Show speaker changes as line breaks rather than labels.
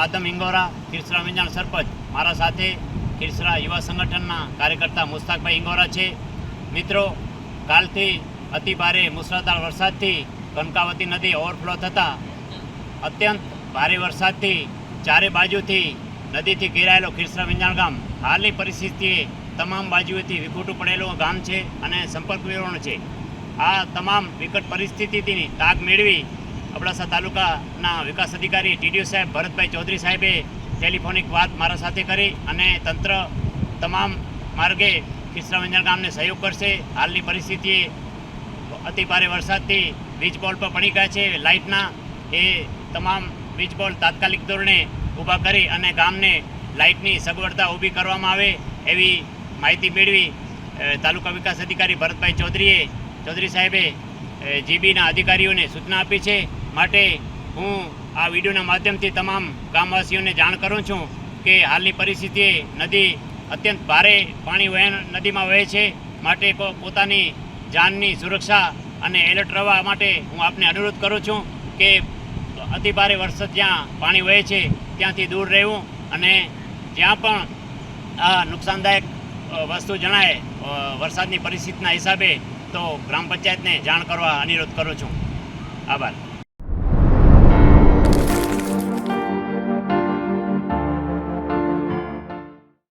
વાદમ ઇંગોરા, ખીરસરા વિંજાણ સરપંચ. મારા સાથે ખીરસરા યુવા સંગઠનના કાર્યકર્તા મુસ્તાકભાઈ ઇંગોરા છે. મિત્રો, કાલથી અતિ ભારે મુસળધાર વરસાદથી કનકાવતી નદી ઓવરફ્લો થતાં અત્યંત ભારે વરસાદથી ચારે બાજુથી નદીથી ઘેરાયેલો ખીરસરા વિંજાણ ગામ હાલની પરિસ્થિતિએ તમામ બાજુએથી વિખૂટું પડેલું ગામ છે અને સંપર્ક વિહોણું છે. આ તમામ વિકટ પરિસ્થિતિથી તાગ મેળવી અબડાસા તાલુકાના વિકાસ અધિકારી ટીડીઓ સાહેબ ભરતભાઈ ચૌધરી સાહેબે ટેલિફોનિક વાત મારા સાથે કરી અને તંત્ર તમામ માર્ગે ખીરસરા વિંજાણ ગામને સહયોગ કરશે. હાલની પરિસ્થિતિએ અતિ ભારે વરસાદથી વીજ પોલ પર પડી ગયા છે લાઇટના. એ તમામ વીજ પોલ તાત્કાલિક ધોરણે ઊભા કરી અને ગામને લાઇટની સગવડતા ઊભી કરવામાં આવે એવી માહિતી મેળવી તાલુકા વિકાસ અધિકારી ભરતભાઈ ચૌધરી સાહેબે જીબીના અધિકારીઓને સૂચના આપી છે. માટે હું આ વિડીયોના માધ્યમથી તમામ ગામવાસીઓને જાણ કરું છું કે હાલની પરિસ્થિતિએ નદી અત્યંત ભારે પાણી નદીમાં વહે છે. માટે પોતાની જાનની સુરક્ષા અને એલર્ટ રહેવા માટે હું આપને અનુરોધ કરું છું કે અતિ ભારે વરસાદ જ્યાં પાણી વહે છે ત્યાંથી દૂર રહેવું અને જ્યાં પણ આ નુકસાનદાયક વસ્તુ જણાય વરસાદની પરિસ્થિતિના હિસાબે તો ગ્રામ પંચાયતને જાણ કરવા અનુરોધ કરું છું. આભાર.